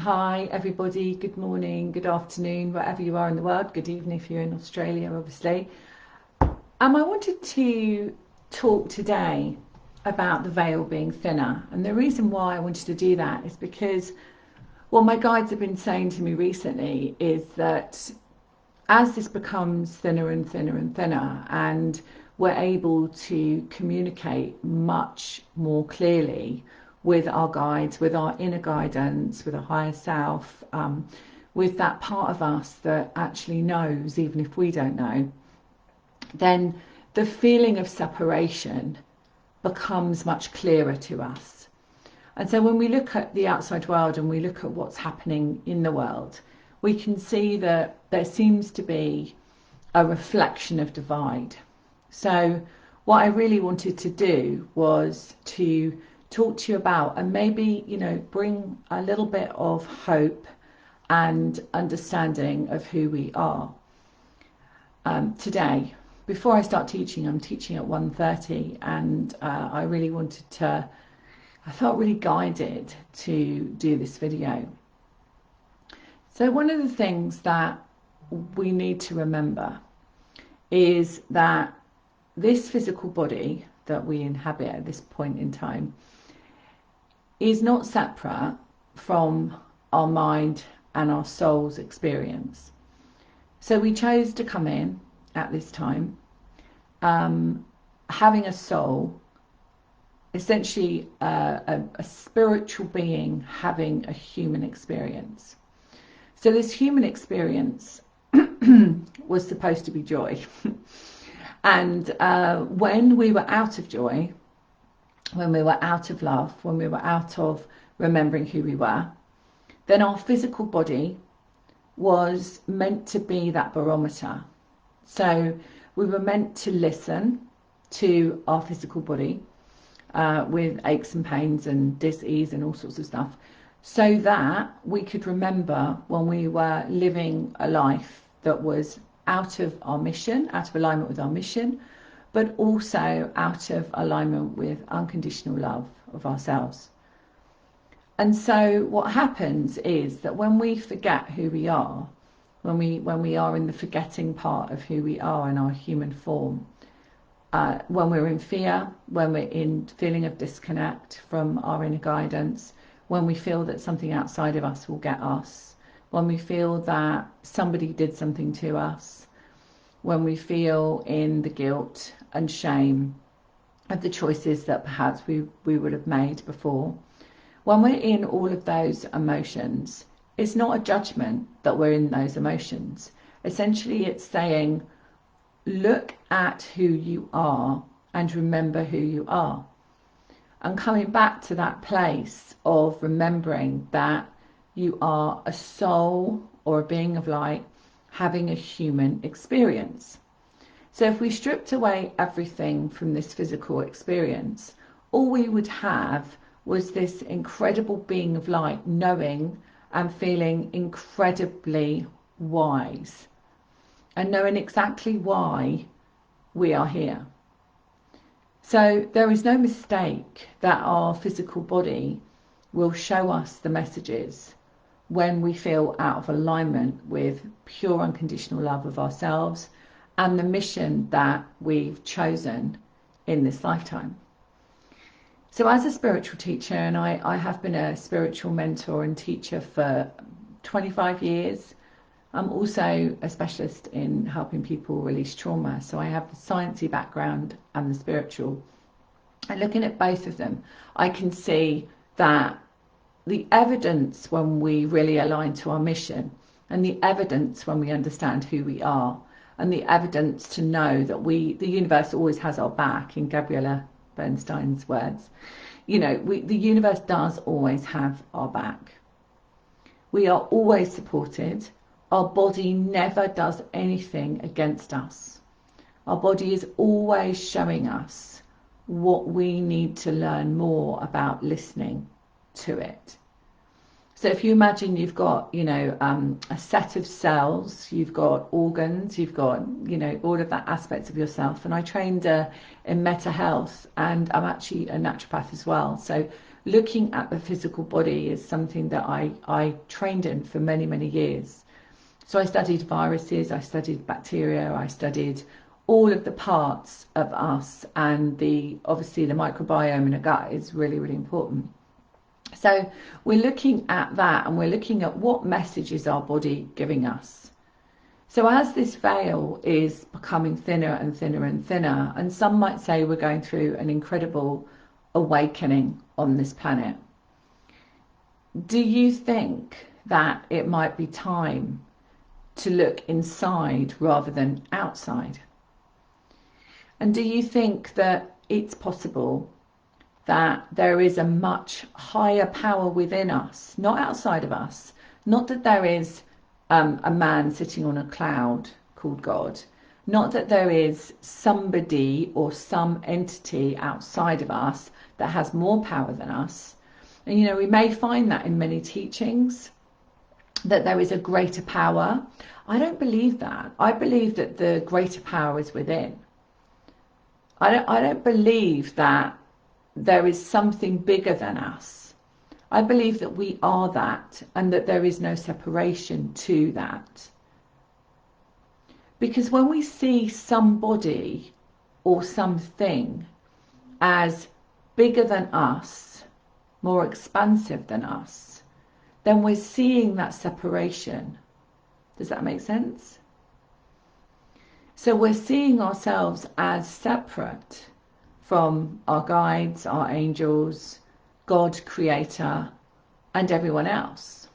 Hi everybody, good morning, good afternoon, wherever you are in the world. Good evening if you're in Australia, obviously. I wanted to talk today about the veil being thinner. And the reason why I wanted to do that is because what my guides have been saying to me recently is that as this becomes thinner and thinner and thinner, and we're able to communicate much more clearly with our guides, with our inner guidance, with a higher self, with that part of us that actually knows, even if we don't know, then the feeling of separation becomes much clearer to us. And so when we look at the outside world and we look at what's happening in the world, we can see that there seems to be a reflection of divide. So what I really wanted to do was to talk to you about, and maybe, bring a little bit of hope and understanding of who we are today. Before I start teaching, I'm teaching at 1:30, and I really wanted to, I felt really guided to do this video. So one of the things that we need to remember is that this physical body that we inhabit at this point in time is not separate from our mind and our soul's experience. So we chose to come in at this time, having a soul, essentially a spiritual being having a human experience. So this human experience was supposed to be joy. And when we were out of joy, when we were out of love, when we were out of remembering who we were, then our physical body was meant to be that barometer. So we were meant to listen to our physical body with aches and pains and dis-ease and all sorts of stuff, so that we could remember when we were living a life that was out of our mission, out of alignment with our mission, but also out of alignment with unconditional love of ourselves. And so what happens is that when we forget who we are, when we are in the forgetting part of who we are in our human form, when we're in fear, when we're in feeling of disconnect from our inner guidance, when we feel that something outside of us will get us, when we feel that somebody did something to us, when we feel in the guilt and shame of the choices that perhaps we would have made before. When we're in all of those emotions, it's not a judgment that we're in those emotions. Essentially, it's saying, look at who you are and remember who you are. And coming back to that place of remembering that you are a soul or a being of light having a human experience. So if we stripped away everything from this physical experience, all we would have was this incredible being of light, knowing and feeling incredibly wise and knowing exactly why we are here. So there is no mistake that our physical body will show us the messages when we feel out of alignment with pure unconditional love of ourselves and the mission that we've chosen in this lifetime. So as a spiritual teacher, and I have been a spiritual mentor and teacher for 25 years, I'm also a specialist in helping people release trauma. So I have the sciencey background and the spiritual. And looking at both of them, I can see that the evidence when we really align to our mission, and the evidence when we understand who we are, and the evidence to know that the universe always has our back, in Gabriella Bernstein's words, the universe does always have our back. We are always supported. Our body never does anything against us. Our body is always showing us what we need to learn more about listening to it. So if you imagine you've got, a set of cells, you've got organs, you've got, all of that aspects of yourself. And I trained in Meta Health, and I'm actually a naturopath as well. So looking at the physical body is something that I trained in for many, many years. So I studied viruses, I studied bacteria, I studied all of the parts of us, and obviously the microbiome in a gut is really, really important. So we're looking at that, and we're looking at what message is our body giving us. So as this veil is becoming thinner and thinner and thinner, and some might say we're going through an incredible awakening on this planet, do you think that it might be time to look inside rather than outside? And do you think that it's possible that there is a much higher power within us, not outside of us? Not that there is a man sitting on a cloud called God, not that there is somebody or some entity outside of us that has more power than us. And you know, we may find that in many teachings, that there is a greater power. I don't believe that. I believe that the greater power is within. I don't believe that there is something bigger than us. I believe that we are that, and that there is no separation to that. Because when we see somebody or something as bigger than us, more expansive than us, then we're seeing that separation. Does that make sense? So we're seeing ourselves as separate from our guides, our angels, God, Creator, and everyone else.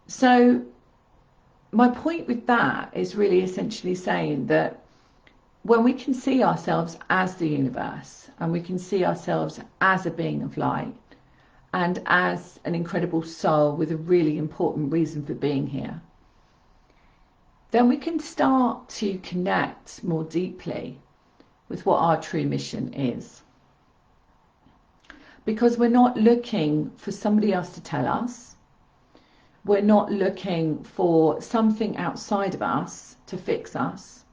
So my point with that is really essentially saying that when we can see ourselves as the universe, and we can see ourselves as a being of light, and as an incredible soul with a really important reason for being here, then we can start to connect more deeply with what our true mission is. Because we're not looking for somebody else to tell us. We're not looking for something outside of us to fix us.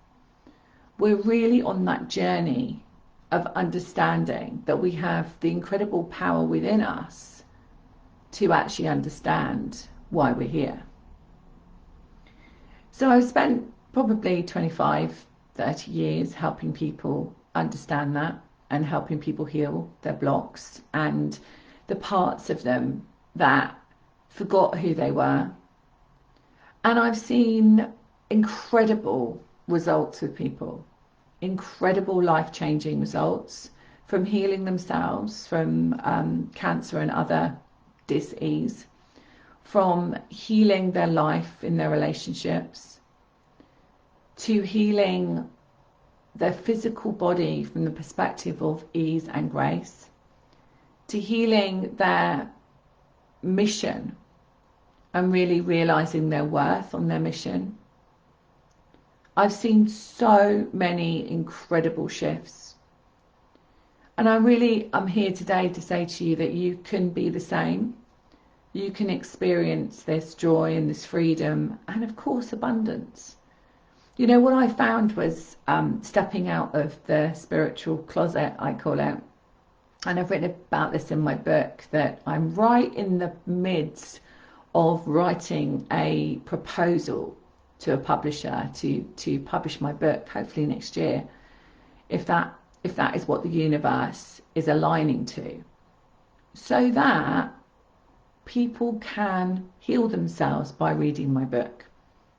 We're really on that journey of understanding that we have the incredible power within us to actually understand why we're here. So I've spent probably 25, 30 years helping people understand that, and helping people heal their blocks and the parts of them that forgot who they were. And I've seen incredible results with people, incredible life-changing results, from healing themselves from cancer and other dis-ease, from healing their life in their relationships, to healing their physical body from the perspective of ease and grace, to healing their mission and really realizing their worth on their mission. I've seen so many incredible shifts. And I'm here today to say to you that you can be the same. You can experience this joy and this freedom, and of course abundance. You know, what I found was stepping out of the spiritual closet, I call it, and I've written about this in my book, that I'm right in the midst of writing a proposal to a publisher to publish my book, hopefully next year, if that is what the universe is aligning to, so that people can heal themselves by reading my book.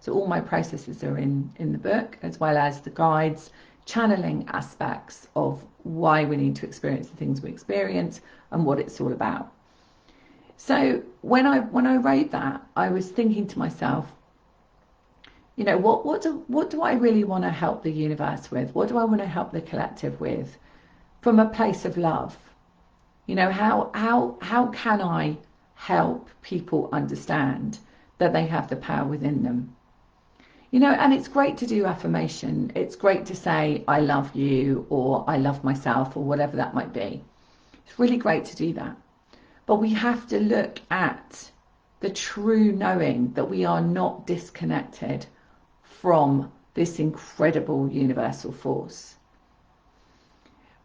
So all my processes are in the book, as well as the guides, channeling aspects of why we need to experience the things we experience and what it's all about. So when I wrote that, I was thinking to myself, you know, what do I really want to help the universe with? What do I want to help the collective with, from a place of love? You know, how can I help people understand that they have the power within them? You know, and it's great to do affirmation. It's great to say, I love you, or I love myself, or whatever that might be. It's really great to do that. But we have to look at the true knowing that we are not disconnected from this incredible universal force.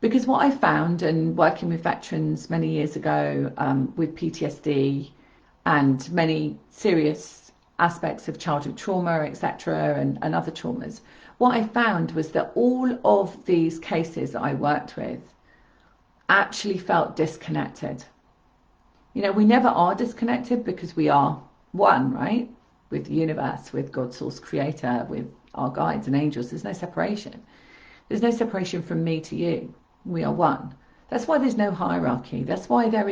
Because what I found, and working with veterans many years ago with PTSD and many serious aspects of childhood trauma, etc., and other traumas, what I found was that all of these cases that I worked with actually felt disconnected. You know, we never are disconnected because we are one, right? With the universe, with God, source, creator, with our guides and angels. There's no separation. There's no separation from me to you. We are one. That's why there's no hierarchy. That's why there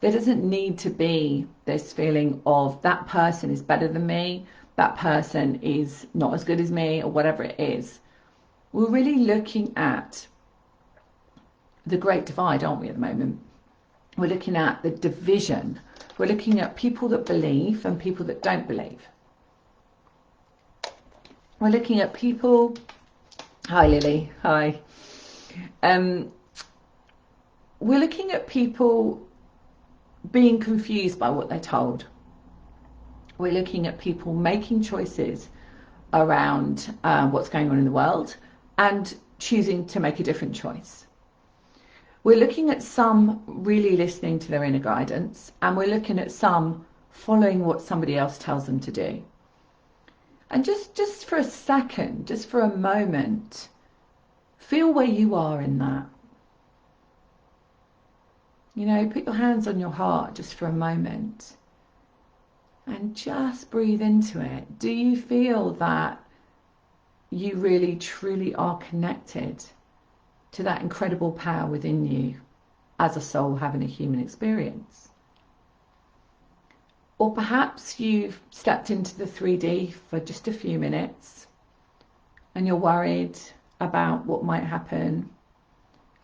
doesn't need to be this feeling of that person is better than me, that person is not as good as me, or whatever it is. We're really looking at the great divide, aren't we, at the moment? We're looking at the division. We're looking at people that believe and people that don't believe. We're looking at people... Hi, Lily. Hi. We're looking at people being confused by what they're told. We're looking at people making choices around what's going on in the world and choosing to make a different choice. We're looking at some really listening to their inner guidance, and we're looking at some following what somebody else tells them to do. And just for a second, just for a moment, feel where you are in that. You know, put your hands on your heart just for a moment and just breathe into it. Do you feel that you really, truly are connected to that incredible power within you as a soul having a human experience? Or perhaps you've stepped into the 3D for just a few minutes and you're worried about what might happen.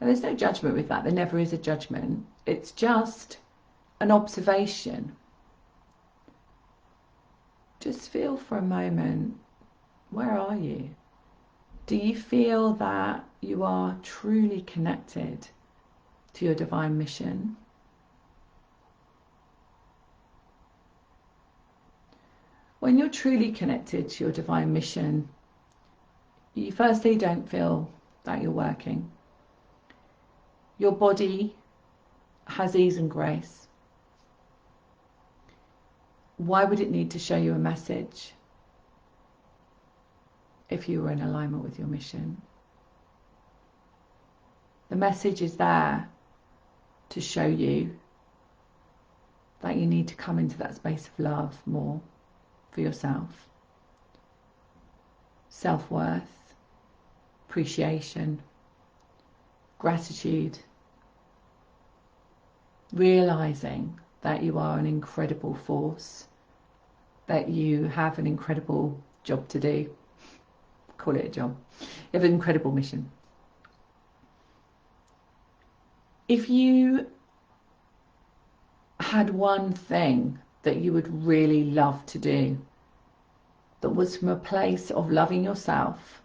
And there's no judgment with that. There never is a judgment. It's just an observation. Just feel for a moment, where are you? Do you feel that you are truly connected to your divine mission? When you're truly connected to your divine mission, you firstly don't feel that you're working. Your body has ease and grace. Why would it need to show you a message if you were in alignment with your mission? The message is there to show you that you need to come into that space of love more for yourself. Self-worth, appreciation, gratitude, realizing that you are an incredible force, that you have an incredible job to do. Call it a job. You have an incredible mission. If you had one thing that you would really love to do that was from a place of loving yourself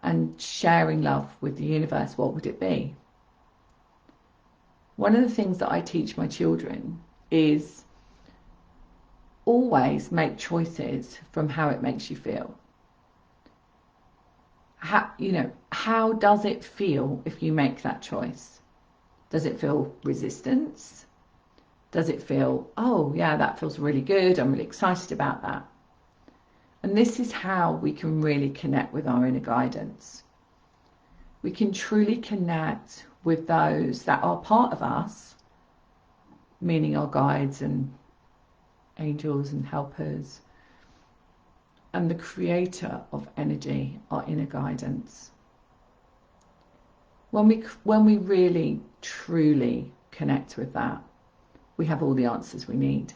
and sharing love with the universe, what would it be? One of the things that I teach my children is always make choices from how it makes you feel. How does it feel if you make that choice? Does it feel resistance? Does it feel, oh yeah, that feels really good, I'm really excited about that? And this is how we can really connect with our inner guidance. We can truly connect with those that are part of us, meaning our guides and angels and helpers, and the creator of energy, our inner guidance. When we really, truly connect with that, we have all the answers we need.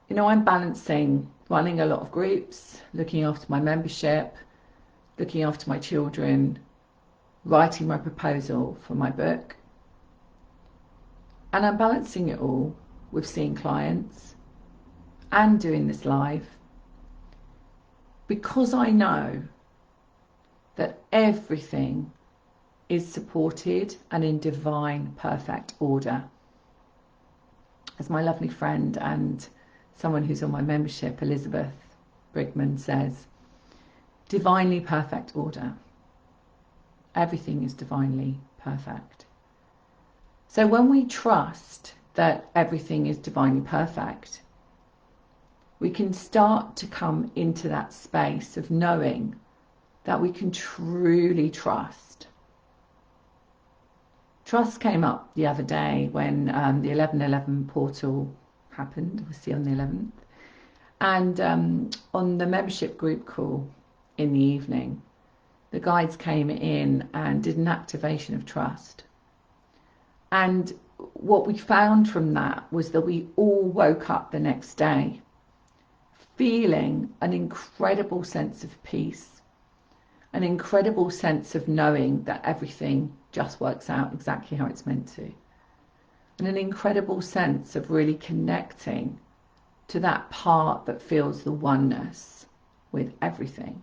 You know, I'm balancing running a lot of groups, looking after my membership, looking after my children, writing my proposal for my book. And I'm balancing it all with seeing clients and doing this live, because I know that everything is supported and in divine perfect order. As my lovely friend and someone who's on my membership, Elizabeth Brigman, says, divinely perfect order. Everything is divinely perfect. So when we trust that everything is divinely perfect, we can start to come into that space of knowing that we can truly trust. Trust came up the other day when the 11/11 portal happened, obviously on the 11th. And on the membership group call in the evening, the guides came in and did an activation of trust. And what we found from that was that we all woke up the next day feeling an incredible sense of peace, an incredible sense of knowing that everything just works out exactly how it's meant to, and an incredible sense of really connecting to that part that feels the oneness with everything.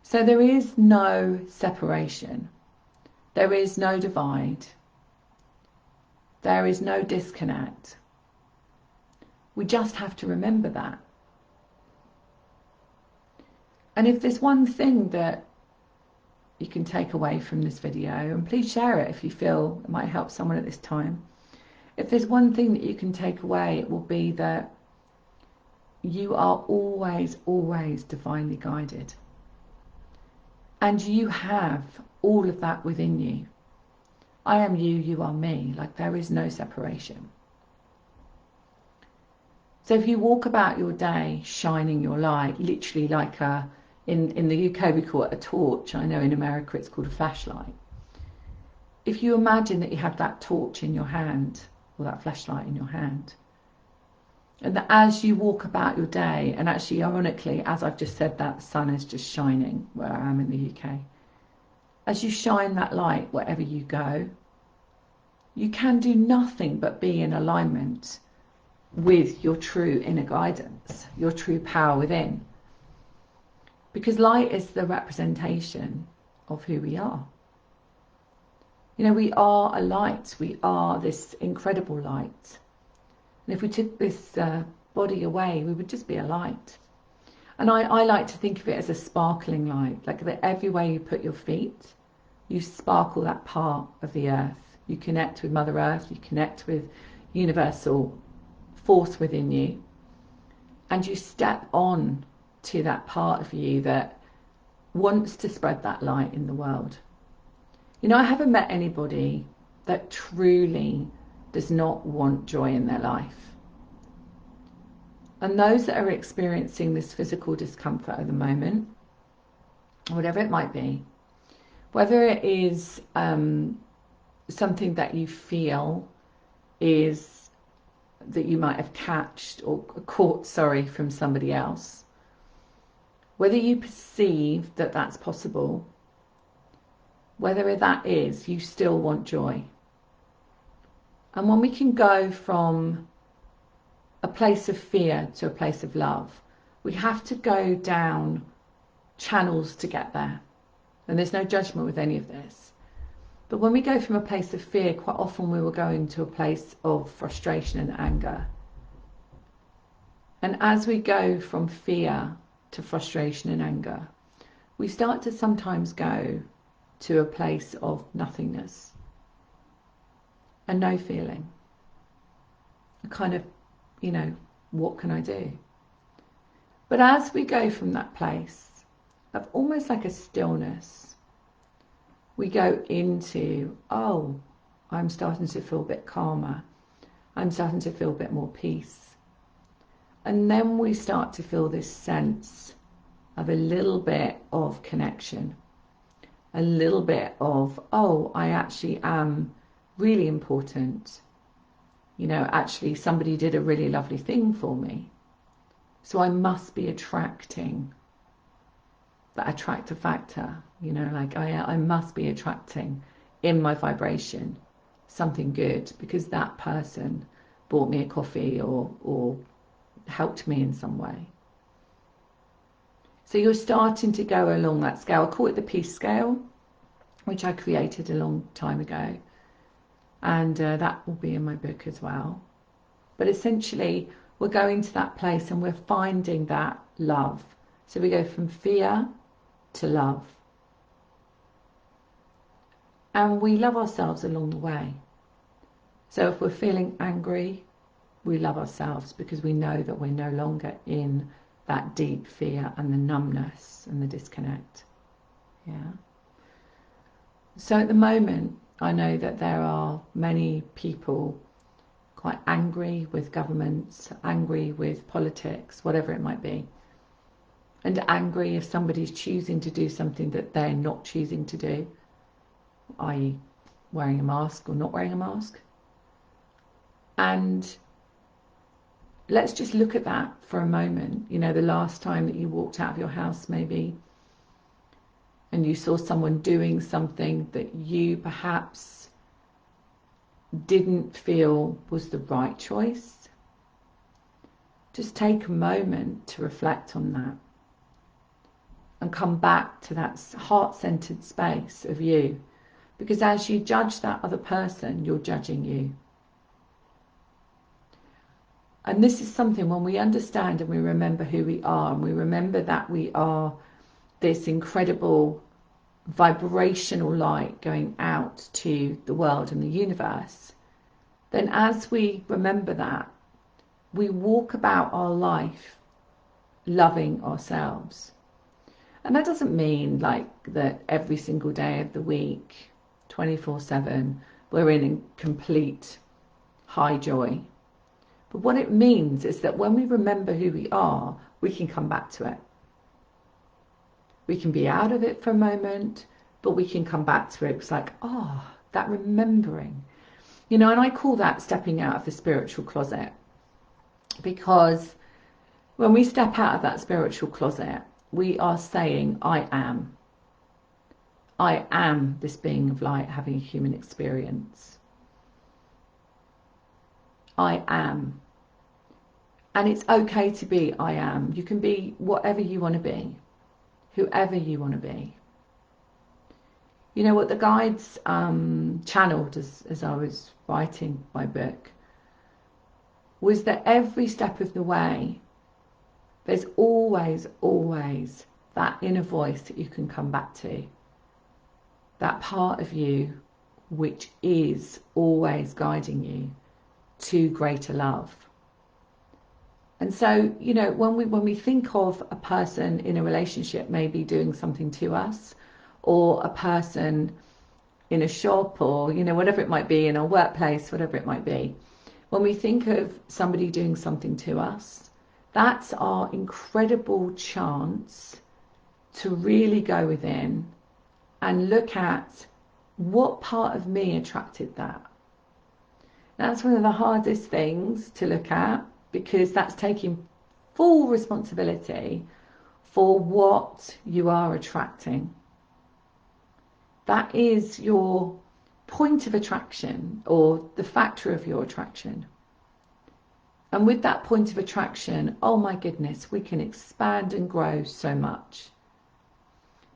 So there is no separation. There is no divide. There is no disconnect. We just have to remember that. And if there's one thing that you can take away from this video, and please share it if you feel it might help someone at this time. If there's one thing that you can take away, it will be that you are always, always divinely guided. And you have all of that within you. I am you, you are me. Like, there is no separation. So if you walk about your day shining your light, literally like in the UK we call it a torch. I know in America it's called a flashlight. If you imagine that you have that torch in your hand, or that flashlight in your hand, and that as you walk about your day, and actually ironically, as I've just said that, the sun is just shining where I am in the UK. As you shine that light wherever you go, you can do nothing but be in alignment with your true inner guidance, your true power within. Because light is the representation of who we are. You know, we are a light. We are this incredible light. And if we took this body away, we would just be a light. And I like to think of it as a sparkling light, like that everywhere you put your feet, you sparkle that part of the earth. You connect with Mother Earth, you connect with universal force within you, and you step on to that part of you that wants to spread that light in the world. You know, I haven't met anybody that truly does not want joy in their life. And those that are experiencing this physical discomfort at the moment, whatever it might be, whether it is something that you feel is that you might have caught from somebody else, whether you perceive that that's possible, whether that is, you still want joy. And when we can go from a place of fear to a place of love, we have to go down channels to get there. And there's no judgment with any of this. But when we go from a place of fear, quite often we will go into a place of frustration and anger. And as we go from fear to frustration and anger, we start to sometimes go to a place of nothingness and no feeling. A kind of, you know, what can I do? But as we go from that place of almost like a stillness, we go into, oh, I'm starting to feel a bit calmer. I'm starting to feel a bit more peace. And then we start to feel this sense of a little bit of connection, a little bit of, oh, I actually am really important. You know, actually somebody did a really lovely thing for me. So I must be attracting that attractor factor, you know, like I must be attracting in my vibration something good because that person bought me a coffee or helped me in some way. So you're starting to go along that scale. I call it the peace scale, which I created a long time ago. And that will be in my book as well. But essentially, we're going to that place and we're finding that love. So we go from fear to love. And we love ourselves along the way. So if we're feeling angry, we love ourselves because we know that we're no longer in that deep fear and the numbness and the disconnect. Yeah. So at the moment, I know that there are many people quite angry with governments, angry with politics, whatever it might be, and angry if somebody's choosing to do something that they're not choosing to do, i.e. wearing a mask or not wearing a mask. And let's just look at that for a moment. You know, the last time that you walked out of your house maybe and you saw someone doing something that you perhaps didn't feel was the right choice. Just take a moment to reflect on that and come back to that heart-centered space of you, because as you judge that other person, you're judging you. And this is something, when we understand and we remember who we are, and we remember that we are this incredible vibrational light going out to the world and the universe, then as we remember that, we walk about our life loving ourselves. And that doesn't mean like that every single day of the week, 24/7, we're in complete high joy. But what it means is that when we remember who we are, we can come back to it. We can be out of it for a moment, but we can come back to it. It's like, that remembering. You know, and I call that stepping out of the spiritual closet. Because when we step out of that spiritual closet, we are saying, I am. I am this being of light having a human experience. I am. And it's okay to be I am. You can be whatever you want to be, whoever you want to be. You know what the guides channeled as I was writing my book was that every step of the way, there's always, always that inner voice that you can come back to. That part of you which is always guiding you to greater love. And so, you know, when we think of a person in a relationship maybe doing something to us, or a person in a shop, or, you know, whatever it might be, in a workplace, whatever it might be, when we think of somebody doing something to us, that's our incredible chance to really go within and look at what part of me attracted that. That's one of the hardest things to look at, because that's taking full responsibility for what you are attracting. That is your point of attraction, or the factor of your attraction. And with that point of attraction, oh my goodness, we can expand and grow so much.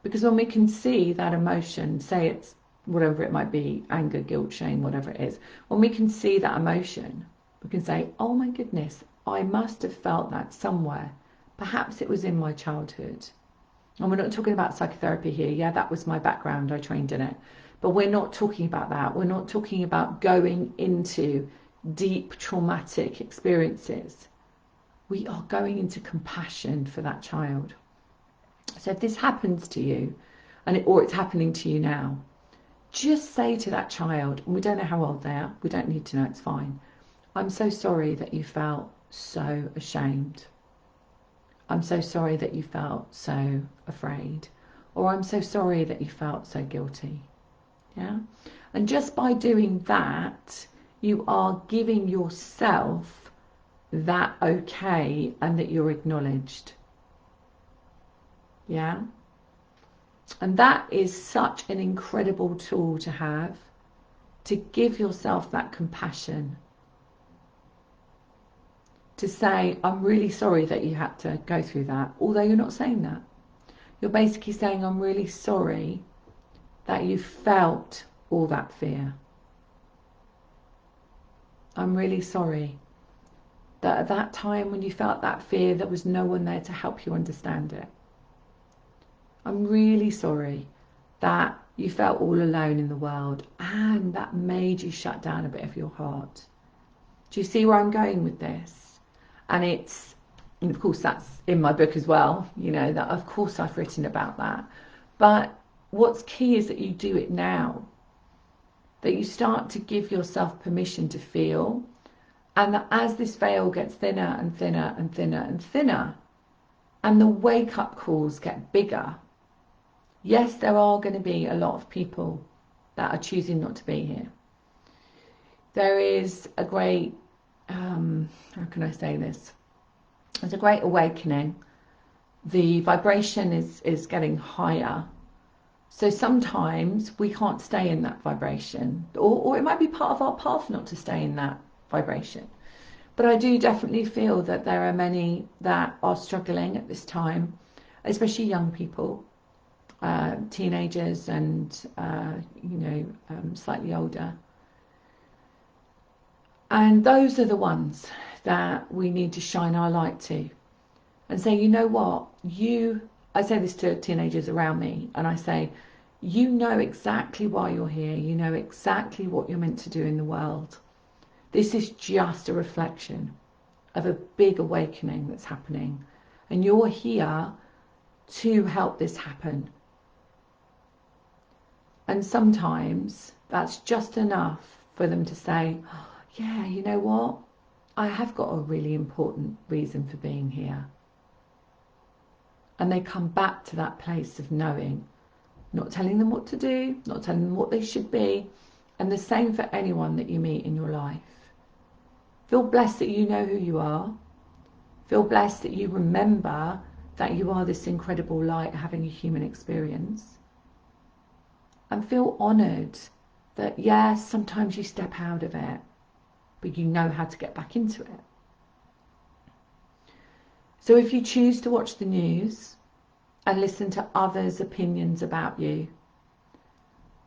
Because when we can see that emotion, say it's whatever it might be, anger, guilt, shame, whatever it is, when we can see that emotion, we can say, oh my goodness, I must have felt that somewhere. Perhaps it was in my childhood. And we're not talking about psychotherapy here. Yeah, that was my background. I trained in it. But we're not talking about that. We're not talking about going into deep traumatic experiences. We are going into compassion for that child. So if this happens to you, or it's happening to you now, just say to that child, and we don't know how old they are, we don't need to know, it's fine. I'm so sorry that you felt so ashamed. I'm so sorry that you felt so afraid. Or I'm so sorry that you felt so guilty. Yeah? And just by doing that, you are giving yourself that okay and that you're acknowledged. Yeah? And that is such an incredible tool to have, to give yourself that compassion. To say, I'm really sorry that you had to go through that, although you're not saying that. You're basically saying, I'm really sorry that you felt all that fear. I'm really sorry that at that time when you felt that fear, there was no one there to help you understand it. I'm really sorry that You felt all alone in the world, and that made you shut down a bit of your heart. Do you see where I'm going with this? And of course that's in my book as well, you know, that of course I've written about that. But what's key is that you do it now, that you start to give yourself permission to feel, and that as this veil gets thinner and thinner and thinner and thinner, and the wake-up calls get bigger, yes, there are going to be a lot of people that are choosing not to be here. There is a great, how can I say this? There's a great awakening. The vibration is getting higher. So sometimes we can't stay in that vibration, or it might be part of our path not to stay in that vibration. But I do definitely feel that there are many that are struggling at this time, especially young people, teenagers and, slightly older. And those are the ones that we need to shine our light to and say, you know what, I say this to teenagers around me, and I say, you know exactly why you're here. You know exactly what you're meant to do in the world. This is just a reflection of a big awakening that's happening. And you're here to help this happen. And sometimes that's just enough for them to say, oh, yeah, you know what? I have got a really important reason for being here. And they come back to that place of knowing, not telling them what to do, not telling them what they should be. And the same for anyone that you meet in your life. Feel blessed that you know who you are. Feel blessed that you remember that you are this incredible light having a human experience. And feel honoured that, yes, sometimes you step out of it, but you know how to get back into it. So if you choose to watch the news and listen to others' opinions about you,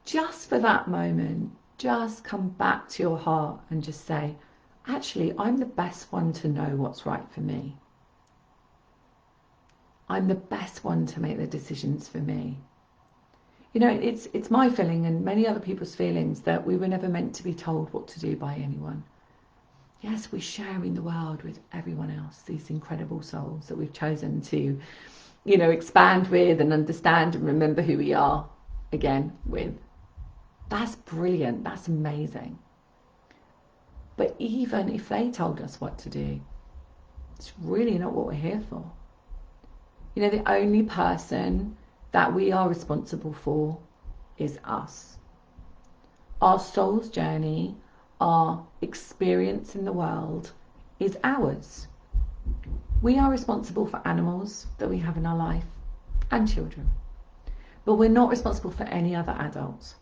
just for that moment, just come back to your heart and just say, actually, I'm the best one to know what's right for me. I'm the best one to make the decisions for me. You know, it's my feeling and many other people's feelings that we were never meant to be told what to do by anyone. Yes, we're sharing the world with everyone else, these incredible souls that we've chosen to, you know, expand with and understand and remember who we are again with. That's brilliant. That's amazing. But even if they told us what to do, it's really not what we're here for. You know, the only person that we are responsible for is us. Our soul's journey, our experience in the world is ours. We are responsible for animals that we have in our life and children, but we're not responsible for any other adults.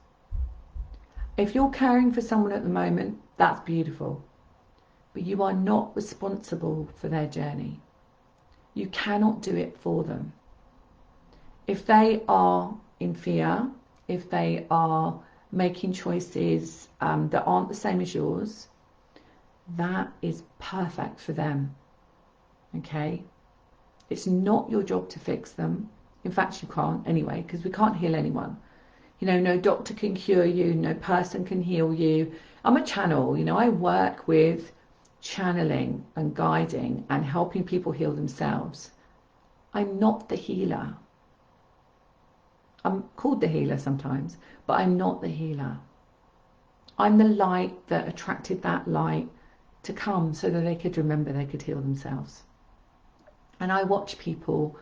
If you're caring for someone at the moment, that's beautiful, but you are not responsible for their journey. You cannot do it for them. If they are in fear, if they are making choices that aren't the same as yours, that is perfect for them. Okay? It's not your job to fix them. In fact, you can't anyway, because we can't heal anyone. You know, no doctor can cure you, no person can heal you. I'm a channel, you know, I work with channeling and guiding and helping people heal themselves. I'm not the healer. I'm called the healer sometimes, but I'm not the healer. I'm the light that attracted that light to come so that they could remember they could heal themselves. And I watch people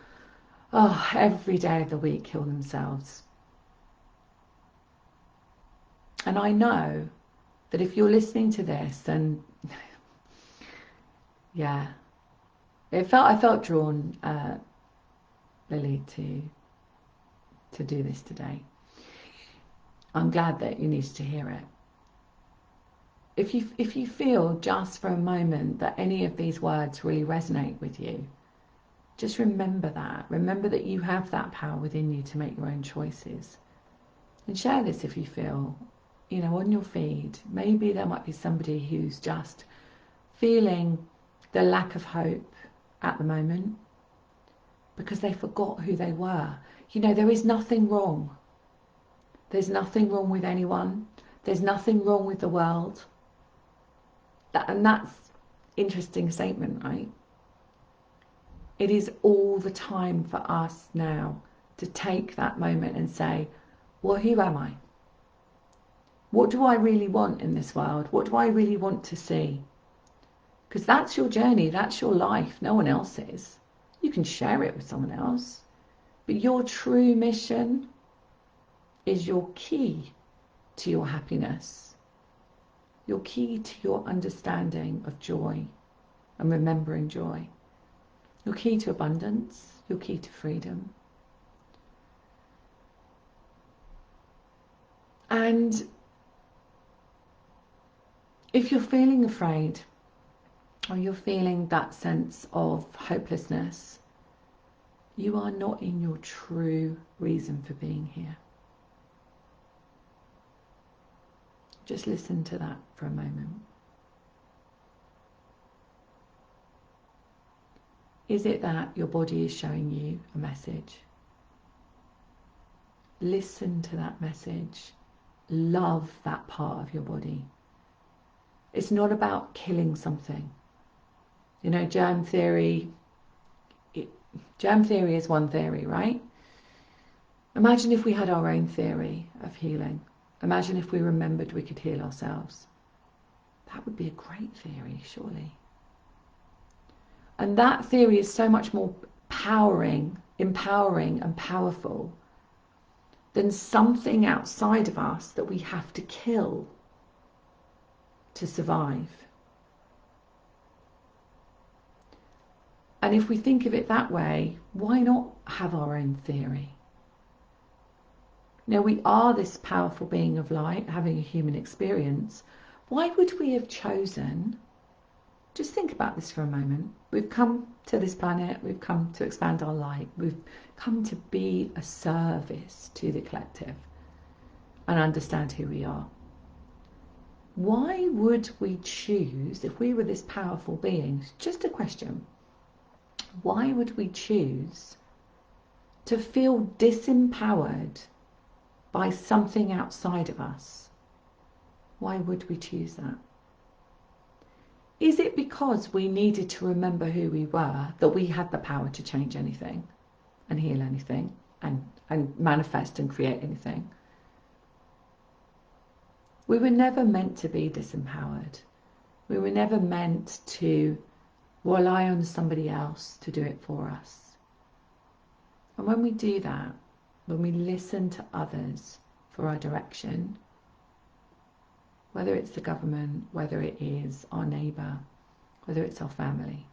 every day of the week heal themselves. And I know that if you're listening to this, and yeah, I felt drawn, Lily, to do this today. I'm glad that you needed to hear it. If you feel just for a moment that any of these words really resonate with you, just remember that. Remember that you have that power within you to make your own choices. And share this if you feel, you know, on your feed. Maybe there might be somebody who's just feeling the lack of hope at the moment because they forgot who they were. You know, there is nothing wrong. There's nothing wrong with anyone. There's nothing wrong with the world. And that's interesting statement, right? It is all the time for us now to take that moment and say, well, who am I? What do I really want in this world? What do I really want to see? Because that's your journey, that's your life, no one else's. You can share it with someone else, but your true mission is your key to your happiness, your key to your understanding of joy and remembering joy, your key to abundance, your key to freedom. And if you're feeling afraid, or you're feeling that sense of hopelessness, you are not in your true reason for being here. Just listen to that for a moment. Is it that your body is showing you a message? Listen to that message. Love that part of your body. It's not about killing something. You know, germ theory is one theory, right? Imagine if we had our own theory of healing. Imagine if we remembered we could heal ourselves. That would be a great theory, surely. And that theory is so much more empowering and powerful than something outside of us that we have to kill to survive. And if we think of it that way, why not have our own theory? You know, we are this powerful being of light, having a human experience. Why would we have chosen? Just think about this for a moment. We've come to this planet, we've come to expand our light, we've come to be a service to the collective and understand who we are. Why would we choose, if we were this powerful being, just a question, why would we choose to feel disempowered by something outside of us? Why would we choose that? Is it because we needed to remember who we were, that we had the power to change anything and heal anything and manifest and create anything? We were never meant to be disempowered. We were never meant to rely on somebody else to do it for us. And when we do that, when we listen to others for our direction, whether it's the government, whether it is our neighbour, whether it's our family,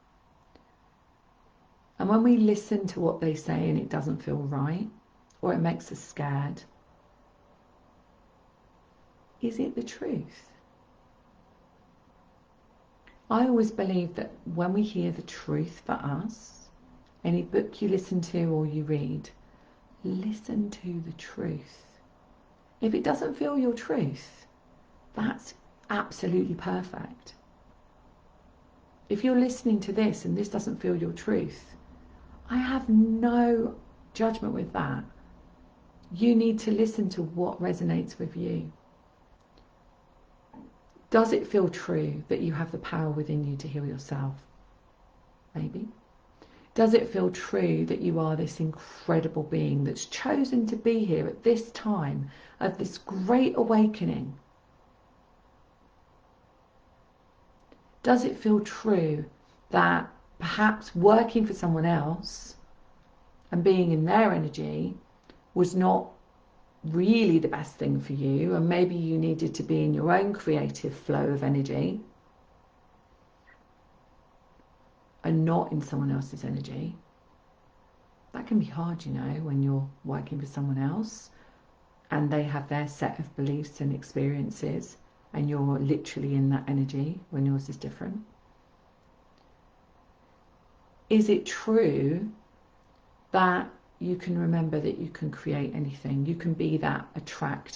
and when we listen to what they say and it doesn't feel right, or it makes us scared, is it the truth? I always believe that when we hear the truth for us, any book you listen to or you read, listen to the truth. If it doesn't feel your truth, that's absolutely perfect. If you're listening to this and this doesn't feel your truth, I have no judgment with that. You need to listen to what resonates with you. Does it feel true that you have the power within you to heal yourself? Maybe. Does it feel true that you are this incredible being that's chosen to be here at this time of this great awakening? Does it feel true that perhaps working for someone else and being in their energy was not really the best thing for you, and maybe you needed to be in your own creative flow of energy and not in someone else's energy? That can be hard, you know, when you're working for someone else and they have their set of beliefs and experiences and you're literally in that energy when yours is different. Is it true that you can remember that you can create anything? You can be that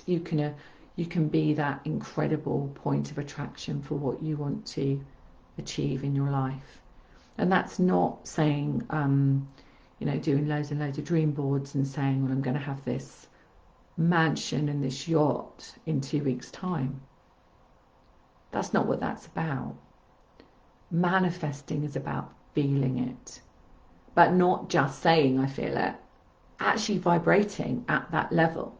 you can be that incredible point of attraction for what you want to achieve in your life. And that's not saying, you know, doing loads and loads of dream boards and saying, well, I'm going to have this mansion and this yacht in 2 weeks' time. That's not what that's about. Manifesting is about feeling it, but not just saying I feel it, actually vibrating at that level.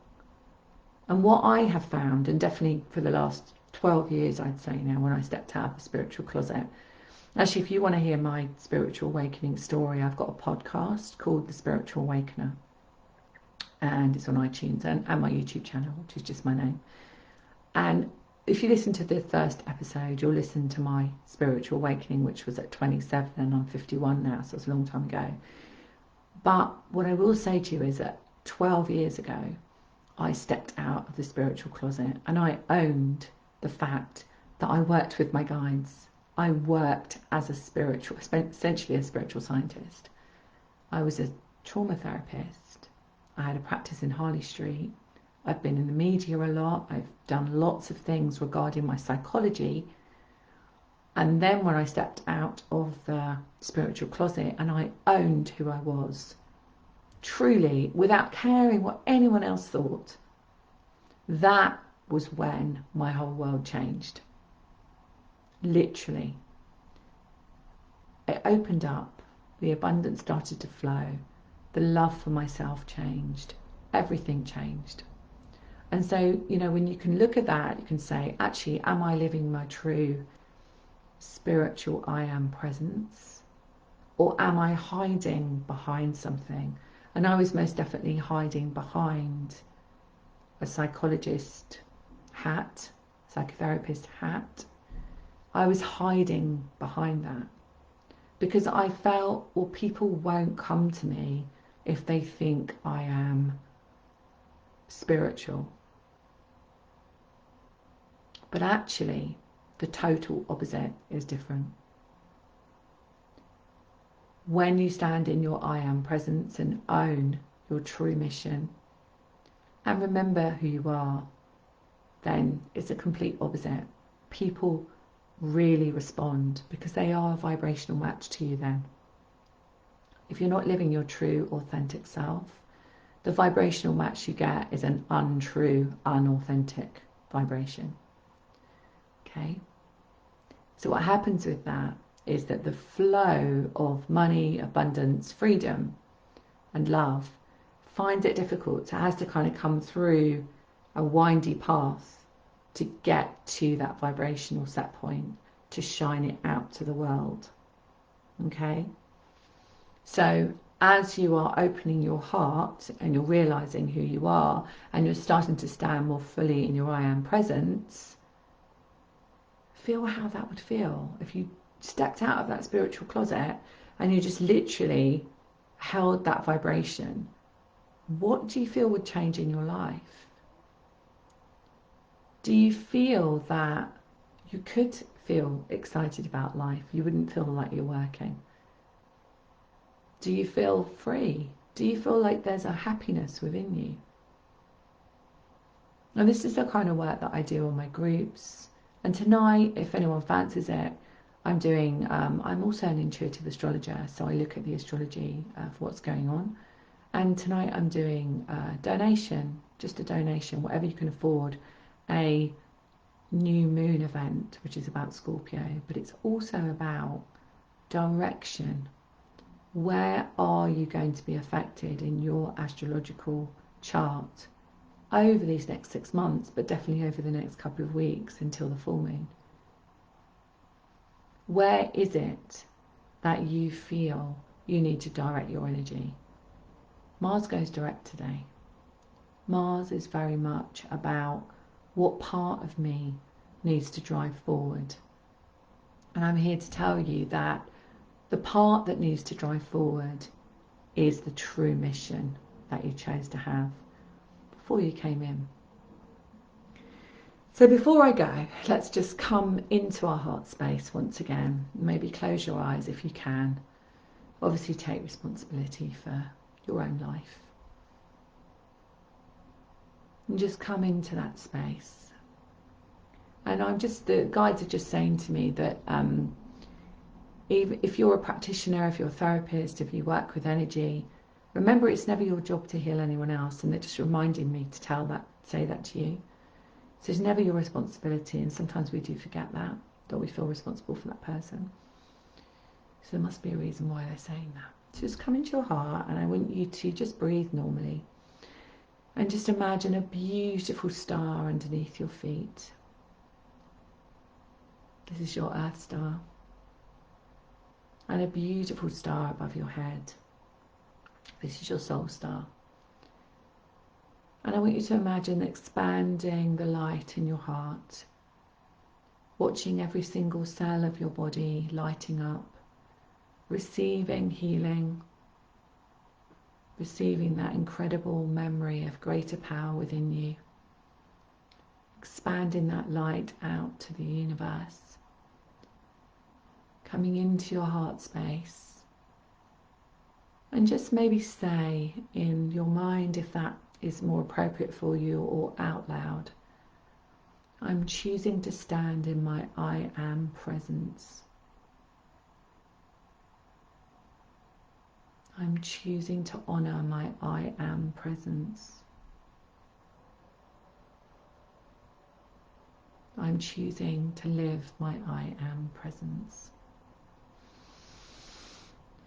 And what I have found, and definitely for the last 12 years, I'd say now, when I stepped out of the spiritual closet, actually, if you want to hear my spiritual awakening story, I've got a podcast called The Spiritual Awakener, and it's on iTunes and my YouTube channel, which is just my name. And if you listen to the first episode, you'll listen to my spiritual awakening, which was at 27, and I'm 51 now, so it's a long time ago. But what I will say to you is that 12 years ago, I stepped out of the spiritual closet and I owned the fact that I worked with my guides. I worked as essentially a spiritual scientist. I was a trauma therapist. I had a practice in Harley Street. I've been in the media a lot. I've done lots of things regarding my psychology. And then when I stepped out of the spiritual closet and I owned who I was, truly, without caring what anyone else thought, that was when my whole world changed. Literally. It opened up. The abundance started to flow. The love for myself changed. Everything changed. And so, when you can look at that, you can say, actually, am I living my true spiritual I am presence? Or am I hiding behind something? And I was most definitely hiding behind a psychologist hat, psychotherapist hat. I was hiding behind that because I felt, well, people won't come to me if they think I am spiritual. But actually, the total opposite is different. When you stand in your I am presence and own your true mission and remember who you are, then it's a complete opposite. People really respond because they are a vibrational match to you then. If you're not living your true, authentic self, the vibrational match you get is an untrue, unauthentic vibration. Okay? So what happens with that is that the flow of money, abundance, freedom, and love finds it difficult. So it has to kind of come through a windy path to get to that vibrational set point, to shine it out to the world. Okay? So as you are opening your heart and you're realizing who you are and you're starting to stand more fully in your I am presence, feel how that would feel if you stepped out of that spiritual closet and you just literally held that vibration. What do you feel would change in your life? Do you feel that you could feel excited about life? You wouldn't feel like you're working. Do you feel free? Do you feel like there's a happiness within you? And this is the kind of work that I do on my groups. And tonight, if anyone fancies it, I'm also an intuitive astrologer, so I look at the astrology of what's going on. And tonight I'm doing a donation, just a donation, whatever you can afford, a new moon event, which is about Scorpio, but it's also about direction. Where are you going to be affected in your astrological chart over these next 6 months, but definitely over the next couple of weeks until the full moon? Where is it that you feel you need to direct your energy? Mars goes direct today. Mars is very much about what part of me needs to drive forward. And I'm here to tell you that the part that needs to drive forward is the true mission that you chose to have before you came in. So before I go, let's just come into our heart space once again. Maybe close your eyes if you can. Obviously take responsibility for your own life. And just come into that space. And the guides are just saying to me that even if you're a practitioner, if you're a therapist, if you work with energy, Remember, it's never your job to heal anyone else, and they're just reminding me to say that to you. So it's never your responsibility, and sometimes we do forget that we feel responsible for that person. So there must be a reason why they're saying that. So just come into your heart, and I want you to just breathe normally. And just imagine a beautiful star underneath your feet. This is your Earth star. And a beautiful star above your head. This is your soul star. And I want you to imagine expanding the light in your heart, watching every single cell of your body lighting up, receiving healing, receiving that incredible memory of greater power within you, expanding that light out to the universe, coming into your heart space. And just maybe say in your mind, if that is more appropriate for you, or out loud, I'm choosing to stand in my I am presence. I'm choosing to honour my I am presence. I'm choosing to live my I am presence.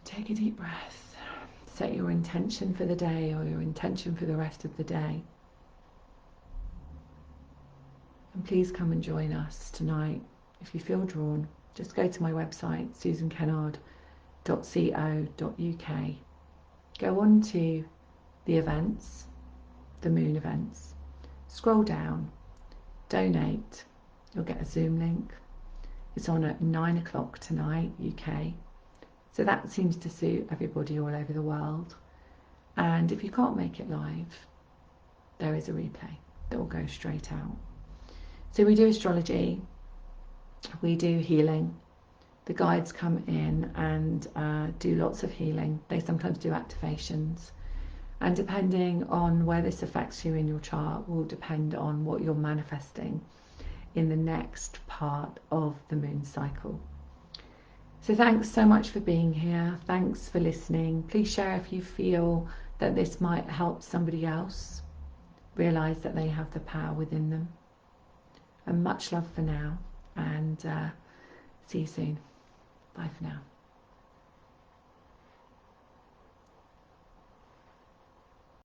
Take a deep breath. Set your intention for the day, or your intention for the rest of the day. And please come and join us tonight. If you feel drawn, just go to my website, susankennard.co.uk. Go on to the events, the moon events. Scroll down, donate. You'll get a Zoom link. It's on at 9 o'clock tonight, UK. So that seems to suit everybody all over the world. And if you can't make it live, there is a replay that will go straight out. So we do astrology, we do healing. The guides come in and do lots of healing. They sometimes do activations. And depending on where this affects you in your chart will depend on what you're manifesting in the next part of the moon cycle. So thanks so much for being here. Thanks for listening. Please share if you feel that this might help somebody else realize that they have the power within them. And much love for now, and see you soon. Bye for now.